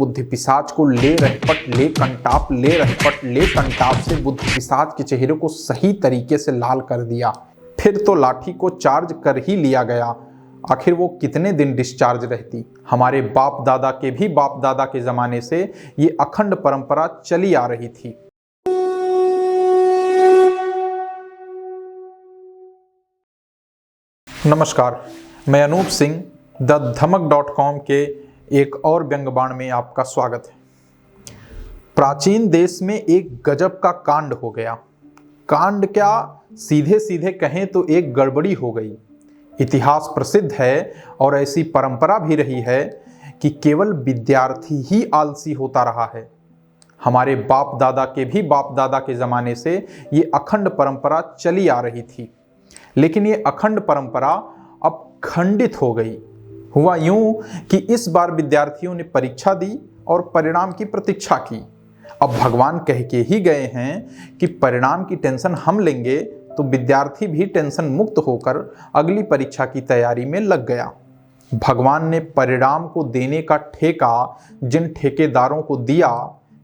बुद्धि पिशाच को ले रहपट ले कंटाप ले रहपट ले कंटाप से बुद्धि पिशाच के चेहरे को सही तरीके से लाल कर दिया। फिर तो लाठी को चार्ज कर ही लिया गया। आखिर वो कितने दिन डिस्चार्ज रहती। हमारे बाप दादा के भी बाप दादा के जमाने से ये अखंड परंपरा चली आ रही थी। नमस्कार, मैं अनूप सिंह द-धमक.com के एक और व्यंग्यबाण में आपका स्वागत है। प्राचीन देश में एक गजब का कांड हो गया। कांड क्या, सीधे सीधे कहें तो एक गड़बड़ी हो गई। इतिहास प्रसिद्ध है और ऐसी परंपरा भी रही है कि केवल विद्यार्थी ही आलसी होता रहा है। हमारे बाप दादा के भी बाप दादा के ज़माने से ये अखंड परंपरा चली आ रही थी, लेकिन ये अखंड परंपरा अब खंडित हो गई। हुआ यूं कि इस बार विद्यार्थियों ने परीक्षा दी और परिणाम की प्रतीक्षा की। अब भगवान कह के ही गए हैं कि परिणाम की टेंशन हम लेंगे, तो विद्यार्थी भी टेंशन मुक्त होकर अगली परीक्षा की तैयारी में लग गया। भगवान ने परिणाम को देने का ठेका जिन ठेकेदारों को दिया,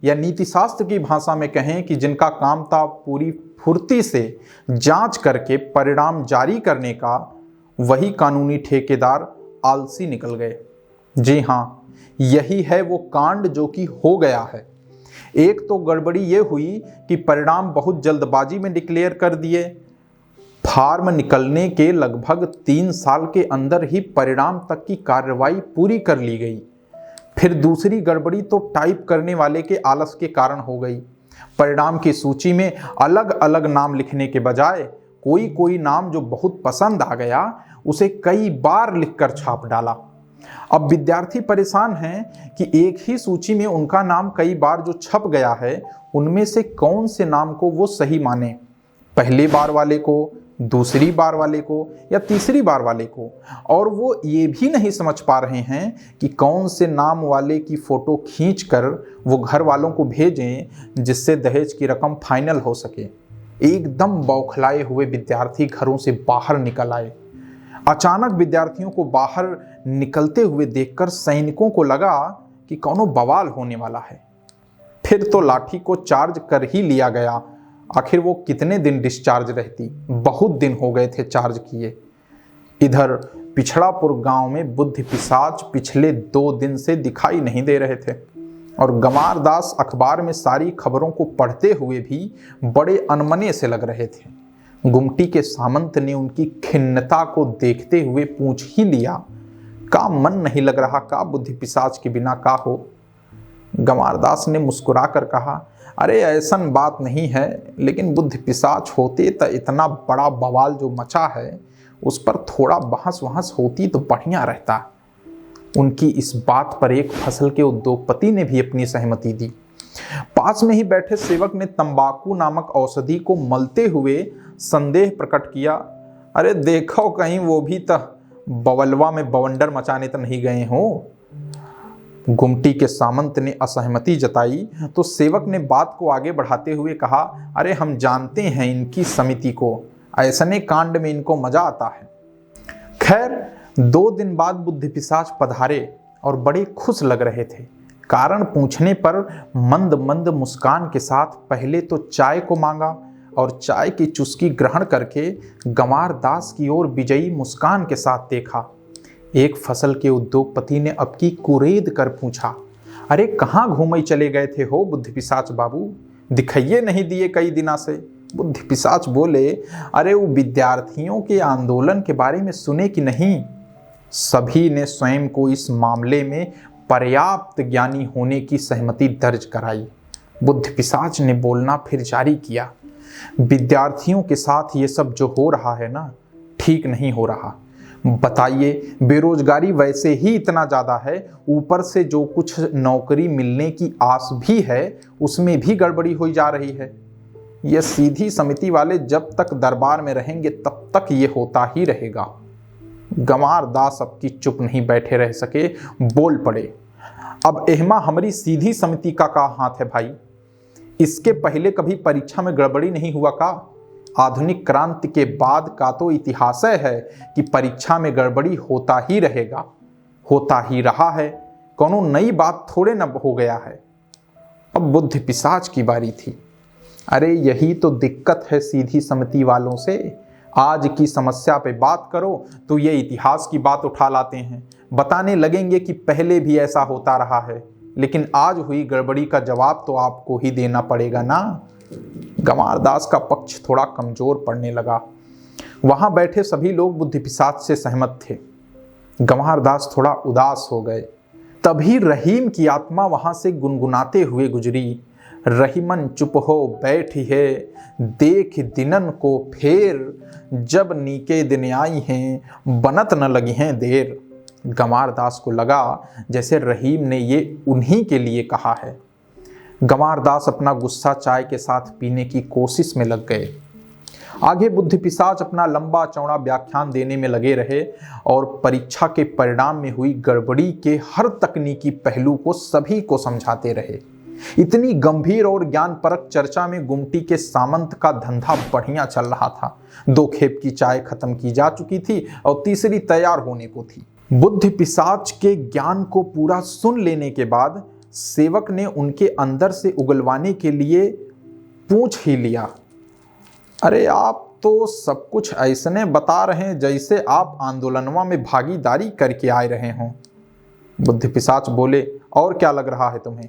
या नीति शास्त्र की भाषा में कहें कि जिनका काम था पूरी फुर्ती से जांच करके परिणाम जारी करने का, वही कानूनी ठेकेदार आलसी निकल गए। जी हाँ, यही है वो कांड जो कि हो गया है। एक तो गड़बड़ी ये हुई कि परिणाम बहुत जल्दबाजी में डिक्लेयर कर दिए। फॉर्म निकलने के लगभग 3 साल के अंदर ही परिणाम तक की कार्रवाई पूरी कर ली गई। फिर दूसरी गड़बड़ी तो टाइप करने वाले के आलस के कारण हो गई। परिणाम की सूची में अलग अलग नाम लिखने के बजाय कोई नाम जो बहुत पसंद आ गया उसे कई बार लिखकर छाप डाला। अब विद्यार्थी परेशान हैं कि एक ही सूची में उनका नाम कई बार जो छप गया है, उनमें से कौन से नाम को वो सही माने, पहली बार वाले को, दूसरी बार वाले को या तीसरी बार वाले को। और वो ये भी नहीं समझ पा रहे हैं कि कौन से नाम वाले की फोटो खींचकर वो घर वालों को भेजें जिससे दहेज की रकम फाइनल हो सके। एकदम बौखलाए हुए विद्यार्थी घरों से बाहर निकल आए। अचानक विद्यार्थियों को बाहर निकलते हुए देखकर सैनिकों को लगा कि कौनो बवाल होने वाला है। फिर तो लाठी को चार्ज कर ही लिया गया। आखिर वो कितने दिन डिस्चार्ज रहती। बहुत दिन हो गए थे चार्ज किए। इधर पिछड़ापुर गांव में बुद्धि पिशाच पिछले 2 दिन से दिखाई नहीं दे रहे थे, और गंवार दास अखबार में सारी खबरों को पढ़ते हुए भी बड़े अनमने से लग रहे थे। गुमटी के सामंत ने उनकी खिन्नता को देखते हुए पूछ ही लिया, का मन नहीं लग रहा का बुद्धि पिशाच के बिना का हो। गंवार दास ने मुस्कुरा कर कहा, अरे ऐसन बात नहीं है, लेकिन बुद्धि पिशाच होते तो इतना बड़ा बवाल जो मचा है उस पर थोड़ा बहस वहस होती तो बढ़िया रहता। उनकी इस बात पर एक फसल के उद्योगपति ने भी अपनी सहमति दी। पास में ही बैठे सेवक ने तंबाकू नामक औषधि को मलते हुए संदेह प्रकट किया, अरे देखो कहीं वो भी तो बवलवा में बवंडर मचाने तो नहीं गए हो। गुमटी के सामंत ने असहमति जताई तो सेवक ने बात को आगे बढ़ाते हुए कहा, अरे हम जानते हैं इनकी समिति को, ऐसने कांड में इनको मजा आता है। खैर 2 दिन बाद बुद्धि पिशाच पधारे और बड़े खुश लग रहे थे। कारण पूछने पर मंद मंद मुस्कान के साथ पहले तो चाय को मांगा और चाय की चुस्की ग्रहण करके गंवार दास की ओर विजयी मुस्कान के साथ देखा। एक फसल के उद्योगपति ने अब की कुरेद कर पूछा, अरे कहाँ घूमे चले गए थे हो बुद्धि पिशाच बाबू, दिखाइए नहीं दिए कई दिना से। बुद्धि पिशाच बोले, अरे वो विद्यार्थियों के आंदोलन के बारे में सुने कि नहीं। सभी ने स्वयं को इस मामले में पर्याप्त ज्ञानी होने की सहमति दर्ज कराई। बुद्धि पिशाच ने बोलना फिर जारी किया, विद्यार्थियों के साथ ये सब जो हो रहा है ना, ठीक नहीं हो रहा। बताइए, बेरोजगारी वैसे ही इतना ज़्यादा है, ऊपर से जो कुछ नौकरी मिलने की आस भी है उसमें भी गड़बड़ी हुई जा रही है। ये सीधी समिति वाले जब तक दरबार में रहेंगे तब तक ये होता ही रहेगा। गंवार दास अब की चुप नहीं बैठे रह सके, बोल पड़े, अब एहमा हमारी सीधी समिति का हाथ है भाई। इसके पहले कभी परीक्षा में गड़बड़ी नहीं हुआ का? आधुनिक क्रांति के बाद का तो इतिहास है कि परीक्षा में गड़बड़ी होता ही रहेगा, होता ही रहा है। कोनो नई बात थोड़े न हो गया है। अब बुद्धि पिशाच की बारी थी। अरे यही तो दिक्कत है सीधी सम्मति वालों से। आज की समस्या पे बात करो तो ये इतिहास की बात उठा लाते हैं, बताने लगेंगे कि पहले भी ऐसा होता रहा है, लेकिन आज हुई गड़बड़ी का जवाब तो आपको ही देना पड़ेगा ना। गंवार दास का पक्ष थोड़ा कमजोर पड़ने लगा। वहां बैठे सभी लोग बुद्धि पिशाच से सहमत थे। गंवार दास थोड़ा उदास हो गए। तभी रहीम की आत्मा वहां से गुनगुनाते हुए गुजरी। रहीमन चुप हो बैठी है, देख दिनन को फेर, जब नीके दिन आई हैं बनत न लगी हैं देर। गंवार दास को लगा जैसे रहीम ने ये उन्हीं के लिए कहा है। गंवार दास अपना गुस्सा चाय के साथ पीने की कोशिश में लग गए। आगे बुद्धि पिशाच अपना लंबा चौड़ा व्याख्यान देने में लगे रहे और परीक्षा के परिणाम में हुई गड़बड़ी के हर तकनीकी पहलू को सभी को समझाते रहे। इतनी गंभीर और ज्ञानपरक चर्चा में गुमटी के सामंत का धंधा बढ़िया चल रहा था। 2 खेप की चाय खत्म की जा चुकी थी और तीसरी तैयार होने को थी। बुद्धि पिशाच के ज्ञान को पूरा सुन लेने के बाद सेवक ने उनके अंदर से उगलवाने के लिए पूछ ही लिया, अरे आप तो सब कुछ ऐसने बता रहे हैं जैसे आप आंदोलनवा में भागीदारी करके आए रहे हों। बुद्धि पिशाच बोले, और क्या लग रहा है तुम्हें?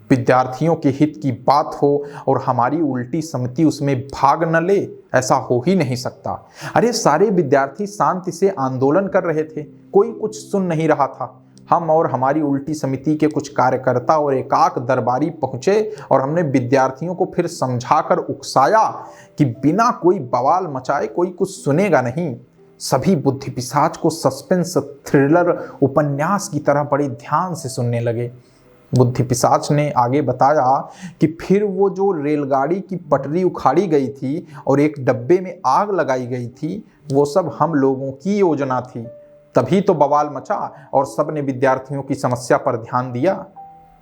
विद्यार्थियों के हित की बात हो और हमारी उल्टी सम्मति उसमें भाग न ले, ऐसा हो ही नहीं सकता। अरे सारे विद्यार्थी शांति से आंदोलन कर रहे थे, कोई कुछ सुन नहीं रहा था। हम और हमारी उल्टी समिति के कुछ कार्यकर्ता और एकाक दरबारी पहुंचे और हमने विद्यार्थियों को फिर समझाकर उकसाया कि बिना कोई बवाल मचाए कोई कुछ सुनेगा नहीं। सभी बुद्धि पिशाच को सस्पेंस थ्रिलर उपन्यास की तरह बड़े ध्यान से सुनने लगे। बुद्धि पिशाच ने आगे बताया कि फिर वो जो रेलगाड़ी की पटरी उखाड़ी गई थी और एक डब्बे में आग लगाई गई थी, वो सब हम लोगों की योजना थी। तभी तो बवाल मचा और सबने विद्यार्थियों की समस्या पर ध्यान दिया।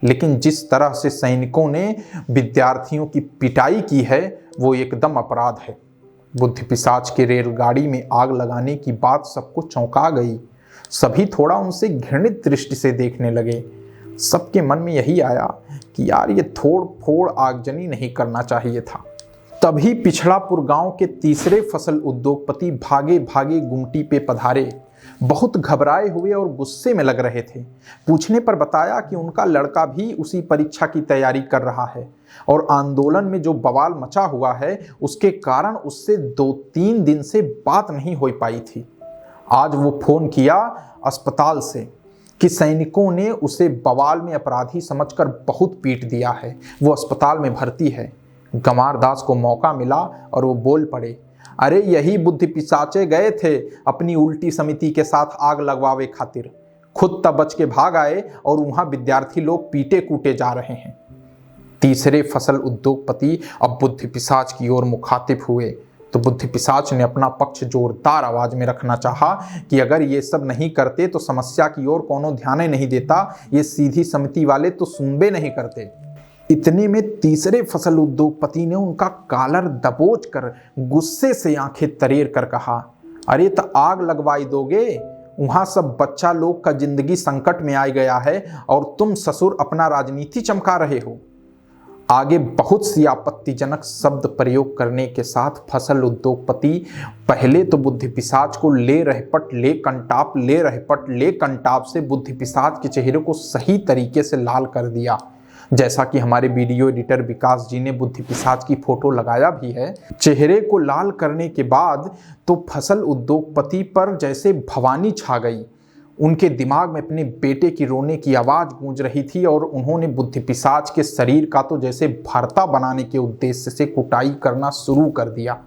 लेकिन जिस तरह से सैनिकों ने विद्यार्थियों की पिटाई की है वो एकदम अपराध है। बुद्धि पिशाच के रेलगाड़ी में आग लगाने की बात सबको चौंका गई। सभी थोड़ा उनसे घृणित दृष्टि से देखने लगे। सबके मन में यही आया कि यार ये थोड़ फोड़ आगजनी नहीं करना चाहिए था। तभी पिछड़ापुर गांव के तीसरे फसल उद्योगपति भागे भागे गुमटी पे पधारे। बहुत घबराए हुए और गुस्से में लग रहे थे। पूछने पर बताया कि उनका लड़का भी उसी परीक्षा की तैयारी कर रहा है और आंदोलन में जो बवाल मचा हुआ है उसके कारण उससे 2-3 दिन से बात नहीं हो पाई थी। आज वो फोन किया अस्पताल से कि सैनिकों ने उसे बवाल में अपराधी समझकर बहुत पीट दिया है, वो अस्पताल में भर्ती है। गंवार दास को मौका मिला और वो बोल पड़े, अरे यही बुद्धि पिशाचे गए थे अपनी उल्टी समिति के साथ आग लगवावे खातिर, खुद तब बच के भाग आए और वहां विद्यार्थी लोग पीटे कूटे जा रहे हैं। तीसरे फसल उद्योगपति अब बुद्धि पिशाच की ओर मुखातिब हुए तो बुद्धि पिशाच ने अपना पक्ष जोरदार आवाज में रखना चाहा कि अगर ये सब नहीं करते तो समस्या की ओर कोनो ध्यान नहीं देता, ये सीधी समिति वाले तो सुनबे नहीं करते। इतने में तीसरे फसल उद्योगपति ने उनका कॉलर दबोच कर गुस्से से आंखें तरेर कर कहा, अरे तो आग लगवाई दोगे? वहां सब बच्चा लोग का जिंदगी संकट में आ गया है और तुम ससुर अपना राजनीति चमका रहे हो। आगे बहुत सी आपत्तिजनक शब्द प्रयोग करने के साथ फसल उद्योगपति पहले तो बुद्धि पिशाच को ले कंटाप से बुद्धि पिशाच के चेहरे को सही तरीके से लाल कर दिया। जैसा कि हमारे वीडियो एडिटर विकास जी ने बुद्धि पिशाच की फोटो लगाया भी है। चेहरे को लाल करने के बाद तो फसल उद्योगपति पर जैसे भवानी छा गई। उनके दिमाग में अपने बेटे की रोने की आवाज गूंज रही थी और उन्होंने बुद्धि पिशाच के शरीर का तो जैसे भरता बनाने के उद्देश्य से कुटाई करना शुरू कर दिया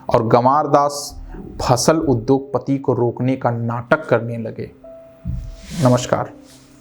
और गंवार दास फसल उद्योगपति को रोकने का नाटक करने लगे। नमस्कार।